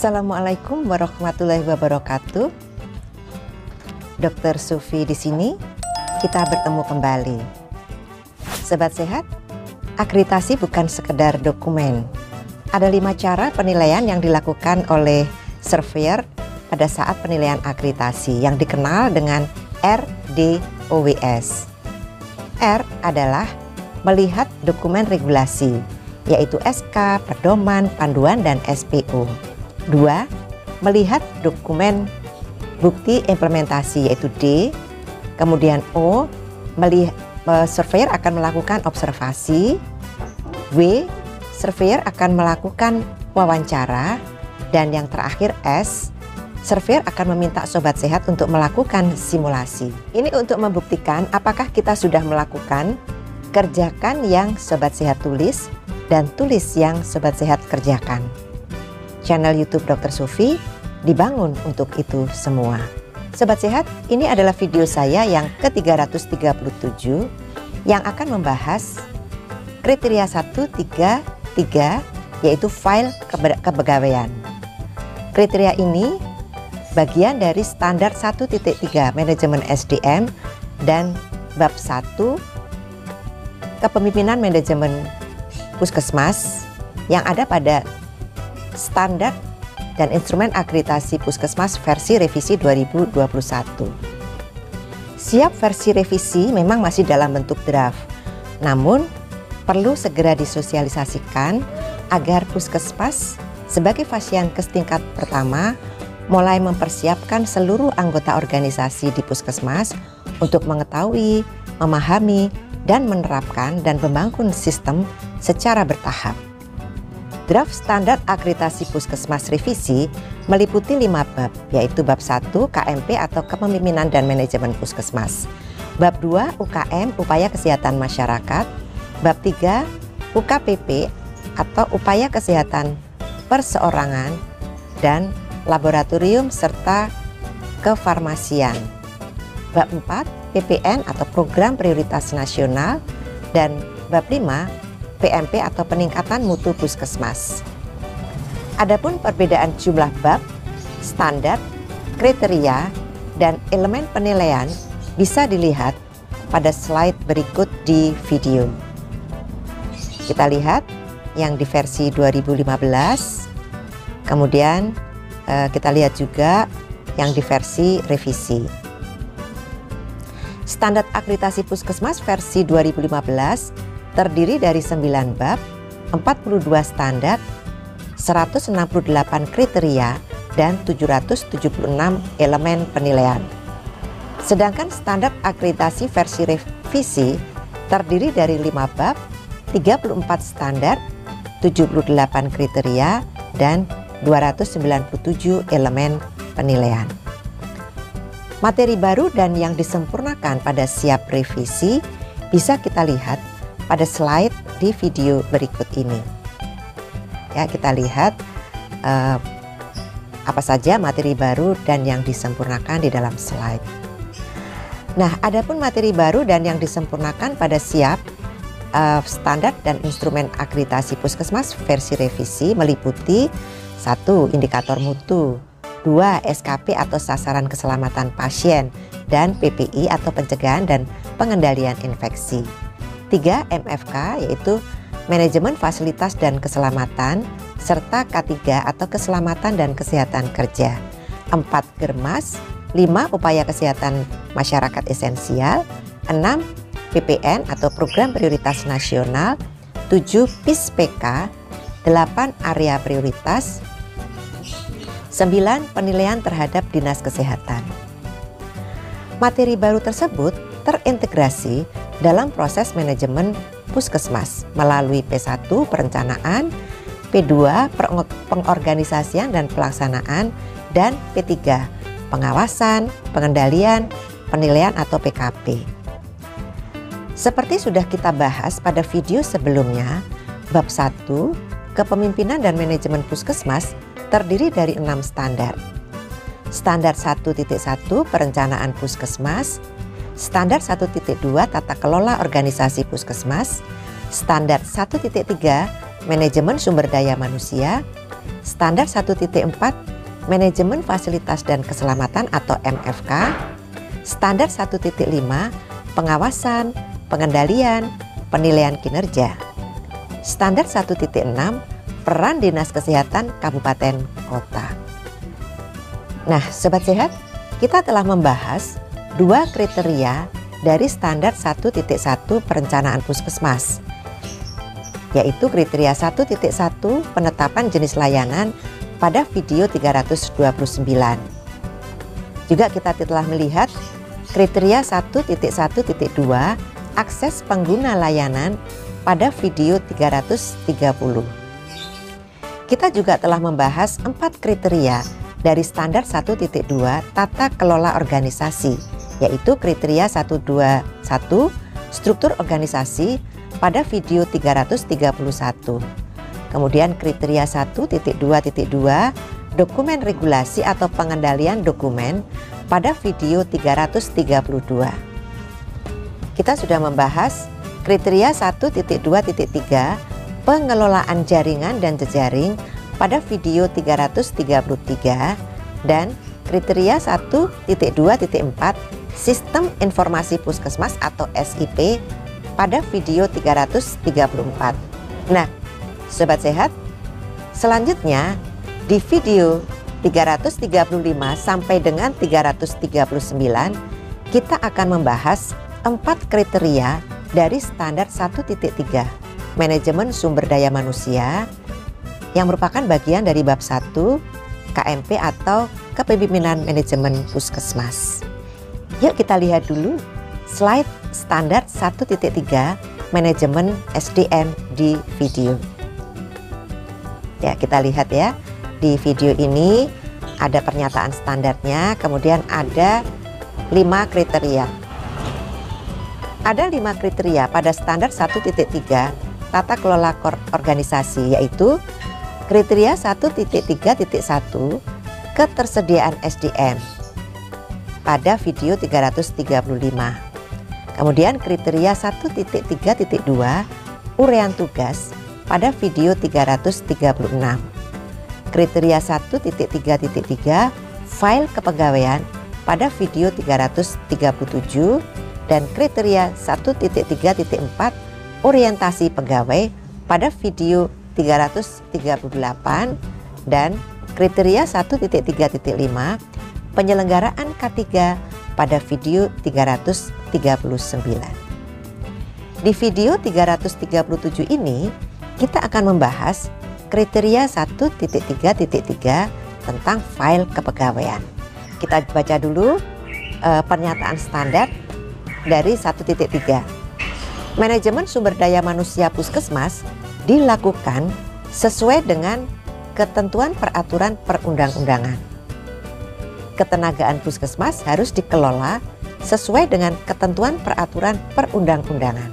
Assalamualaikum warahmatullahi wabarakatuh. Dr. Sufi di sini. Kita bertemu kembali. Sobat sehat, akreditasi bukan sekedar dokumen. Ada 5 cara penilaian yang dilakukan oleh surveyor pada saat penilaian akreditasi yang dikenal dengan RDOWS. R adalah melihat dokumen regulasi, yaitu SK, pedoman, panduan, dan SPO. 2. Melihat dokumen bukti implementasi, yaitu D. Kemudian O, surveyor akan melakukan observasi. W, surveyor akan melakukan wawancara. Dan yang terakhir S, surveyor akan meminta sobat sehat untuk melakukan simulasi. Ini untuk membuktikan apakah kita sudah melakukan kerjakan yang sobat sehat tulis dan tulis yang sobat sehat kerjakan. Channel YouTube Dr. Sufi dibangun untuk itu semua. Sobat sehat, ini adalah video saya yang ke-337 yang akan membahas kriteria 133 yaitu file kepegawaian. Kriteria ini bagian dari standar 1.3 manajemen SDM dan bab 1 kepemimpinan manajemen puskesmas yang ada pada standar dan instrumen akreditasi puskesmas versi revisi 2021. Siap versi revisi memang masih dalam bentuk draft, namun perlu segera disosialisasikan agar puskesmas sebagai fasiankes tingkat pertama mulai mempersiapkan seluruh anggota organisasi di puskesmas untuk mengetahui, memahami, dan menerapkan dan membangun sistem secara bertahap. Draft standar akreditasi puskesmas revisi meliputi 5 bab, yaitu bab 1 KMP atau kepemimpinan dan manajemen puskesmas, bab 2 UKM upaya kesehatan masyarakat, bab 3 UKPP atau upaya kesehatan perseorangan dan laboratorium serta kefarmasian, bab 4 PPN atau program prioritas nasional, dan bab 5 PMP atau peningkatan mutu puskesmas. Adapun perbedaan jumlah bab, standar, kriteria, dan elemen penilaian bisa dilihat pada slide berikut di video. Kita lihat yang di versi 2015, kemudian kita lihat juga yang di versi revisi. Standar akreditasi puskesmas versi 2015 terdiri dari 9 bab, 42 standar, 168 kriteria, dan 776 elemen penilaian. Sedangkan standar akreditasi versi revisi terdiri dari 5 bab, 34 standar, 78 kriteria, dan 297 elemen penilaian. Materi baru dan yang disempurnakan pada siap revisi bisa kita lihat pada slide di video berikut ini. Ya, kita lihat apa saja materi baru dan yang disempurnakan di dalam slide. Nah, adapun materi baru dan yang disempurnakan pada siap standar dan instrumen akreditasi puskesmas versi revisi meliputi 1. Indikator mutu, 2. SKP atau sasaran keselamatan pasien, dan PPI atau pencegahan dan pengendalian infeksi. 3. MFK yaitu manajemen fasilitas dan keselamatan, serta K3 atau keselamatan dan kesehatan kerja. 4. Germas, 5. Upaya kesehatan masyarakat esensial, 6. PPN atau program prioritas nasional, 7. PIS-PK, 8. area prioritas, 9. penilaian terhadap dinas kesehatan. Materi baru tersebut terintegrasi dalam proses manajemen puskesmas melalui P1 perencanaan, P2 pengorganisasian dan pelaksanaan, dan P3 pengawasan, pengendalian, penilaian atau PKP. Seperti sudah kita bahas pada video sebelumnya, bab 1 kepemimpinan dan manajemen puskesmas terdiri dari 6 standar. Standar 1.1 perencanaan puskesmas, standar 1.2 tata kelola organisasi puskesmas, standar 1.3 manajemen sumber daya manusia, Standar 1.4 Manajemen Fasilitas dan Keselamatan atau MFK. Standar 1.5 Pengawasan, Pengendalian, Penilaian Kinerja. Standar 1.6 Peran Dinas Kesehatan Kabupaten Kota. Nah, Sobat Sehat, kita telah membahas 2 kriteria dari standar 1.1 perencanaan puskesmas, yaitu kriteria 1.1 penetapan jenis layanan pada video 329. Juga kita telah melihat kriteria 1.1.2 akses pengguna layanan pada video 330. Kita juga telah membahas 4 kriteria dari standar 1.2 tata kelola organisasi, yaitu kriteria 121 struktur organisasi pada video 331. Kemudian kriteria 1.2.2 dokumen regulasi atau pengendalian dokumen pada video 332. Kita sudah membahas kriteria 1.2.3 pengelolaan jaringan dan jejaring pada video 333 dan kriteria 1.2.4 Sistem Informasi Puskesmas atau SIP pada video 334. Nah, Sobat Sehat, selanjutnya di video 335 sampai dengan 339 kita akan membahas 4 kriteria dari standar 1.3 Manajemen Sumber Daya Manusia yang merupakan bagian dari bab 1 KMP atau Kepemimpinan Manajemen Puskesmas. Yuk kita lihat dulu slide standar 1.3 Manajemen SDM di video. Ya, kita lihat ya, di video ini ada pernyataan standarnya, kemudian ada 5 kriteria. Ada 5 kriteria pada standar 1.3 tata kelola organisasi, yaitu kriteria 1.3.1 ketersediaan SDM pada video 335. Kemudian kriteria 1.3.2 urean tugas pada video 336. Kriteria 1.3.3 file kepegawaian pada video 337 dan kriteria 1.3.4 orientasi pegawai pada video 338 dan kriteria 1.3.5 penyelenggaraan K3 pada video 339. Di video 337 ini kita akan membahas kriteria 1.3.3 tentang file kepegawaian. Kita baca dulu pernyataan standar dari 1.3. Manajemen sumber daya manusia puskesmas dilakukan sesuai dengan ketentuan peraturan perundang-undangan. Ketenagaan puskesmas harus dikelola sesuai dengan ketentuan peraturan perundang-undangan.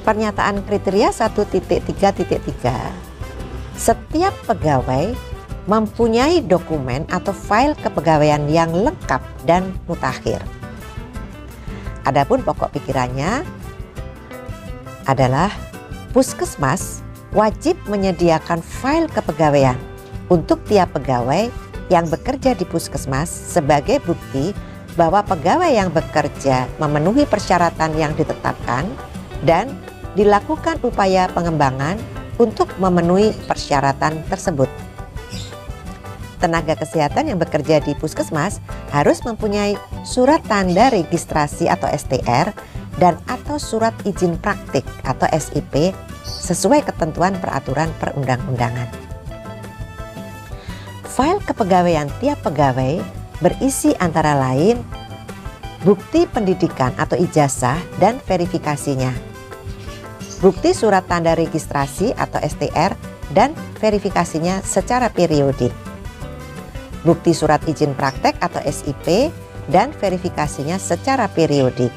Pernyataan kriteria 1.3.3, setiap pegawai mempunyai dokumen atau file kepegawaian yang lengkap dan mutakhir. Adapun pokok pikirannya adalah puskesmas wajib menyediakan file kepegawaian untuk tiap pegawai yang bekerja di puskesmas sebagai bukti bahwa pegawai yang bekerja memenuhi persyaratan yang ditetapkan dan dilakukan upaya pengembangan untuk memenuhi persyaratan tersebut. Tenaga kesehatan yang bekerja di puskesmas harus mempunyai surat tanda registrasi atau STR dan atau surat izin praktik atau SIP sesuai ketentuan peraturan perundang-undangan. File kepegawaian tiap pegawai berisi antara lain bukti pendidikan atau ijazah dan verifikasinya, bukti surat tanda registrasi atau STR dan verifikasinya secara periodik, bukti surat izin praktek atau SIP dan verifikasinya secara periodik,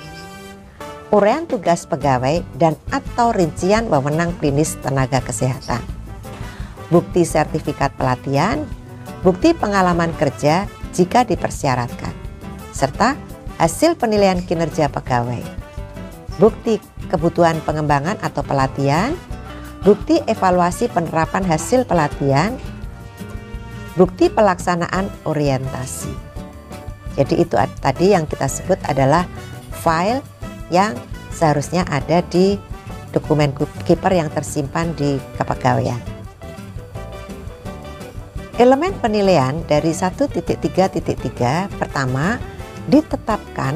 urean tugas pegawai dan atau rincian wewenang klinis tenaga kesehatan, bukti sertifikat pelatihan, bukti pengalaman kerja jika dipersyaratkan, serta hasil penilaian kinerja pegawai, bukti kebutuhan pengembangan atau pelatihan, bukti evaluasi penerapan hasil pelatihan, bukti pelaksanaan orientasi. Jadi itu tadi yang kita sebut adalah file yang seharusnya ada di dokumen keeper yang tersimpan di kepegawaian. Elemen penilaian dari 1.3.3 pertama, ditetapkan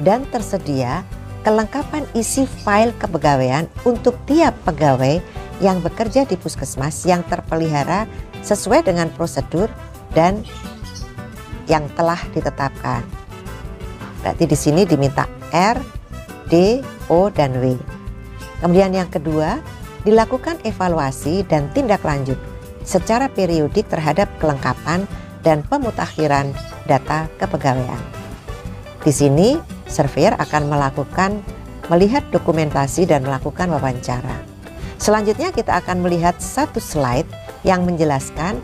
dan tersedia kelengkapan isi file kepegawaian untuk tiap pegawai yang bekerja di puskesmas yang terpelihara sesuai dengan prosedur dan yang telah ditetapkan. Berarti di sini diminta R, D, O, dan W. Kemudian yang kedua, dilakukan evaluasi dan tindak lanjut secara periodik terhadap kelengkapan dan pemutakhiran data kepegawaian. Di sini, surveyor akan melihat dokumentasi dan melakukan wawancara. Selanjutnya kita akan melihat satu slide yang menjelaskan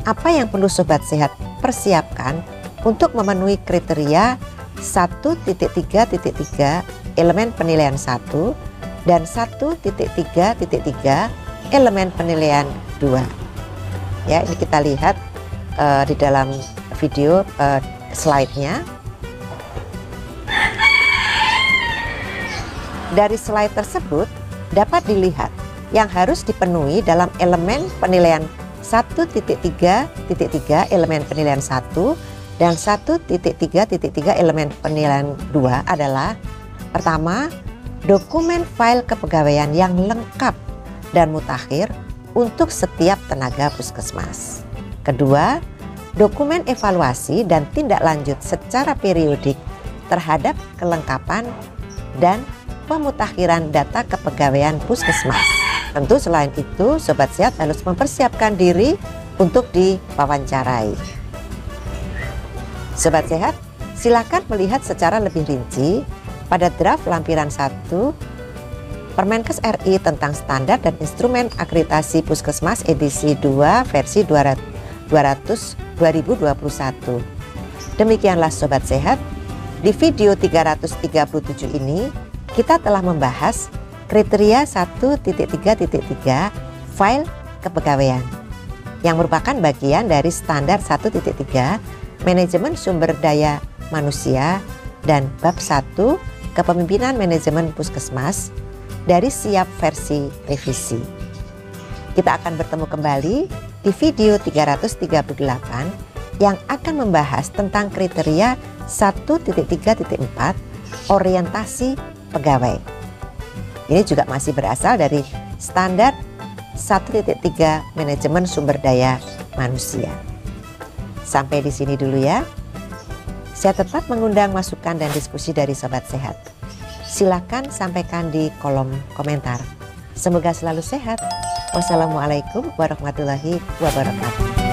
apa yang perlu Sobat Sehat persiapkan untuk memenuhi kriteria 1.3.3 elemen penilaian 1 dan 1.3.3 elemen penilaian 2. Ya, ini kita lihat di dalam video slide-nya. Dari slide tersebut dapat dilihat yang harus dipenuhi dalam elemen penilaian 1.3.3 elemen penilaian 1 dan 1.3.3 elemen penilaian 2 adalah: pertama, dokumen file kepegawaian yang lengkap dan mutakhir untuk setiap tenaga puskesmas. Kedua, dokumen evaluasi dan tindak lanjut secara periodik terhadap kelengkapan dan pemutakhiran data kepegawaian puskesmas. Tentu selain itu, Sobat Sehat harus mempersiapkan diri untuk diwawancarai. Sobat Sehat, silakan melihat secara lebih rinci pada draft lampiran 1 Permenkes RI tentang standar dan instrumen akreditasi puskesmas edisi 2 versi 200 2021. Demikianlah Sobat Sehat, di video 337 ini kita telah membahas kriteria 1.3.3 file kepegawaian yang merupakan bagian dari standar 1.3 manajemen sumber daya manusia dan bab 1 kepemimpinan manajemen puskesmas dari SIAP versi revisi. Kita akan bertemu kembali di video 338 yang akan membahas tentang kriteria 1.3.4 orientasi pegawai. Ini juga masih berasal dari standar 1.3 manajemen sumber daya manusia. Sampai di sini dulu ya. Saya tetap mengundang masukan dan diskusi dari Sobat Sehat. Silakan sampaikan di kolom komentar. Semoga selalu sehat. Wassalamualaikum warahmatullahi wabarakatuh.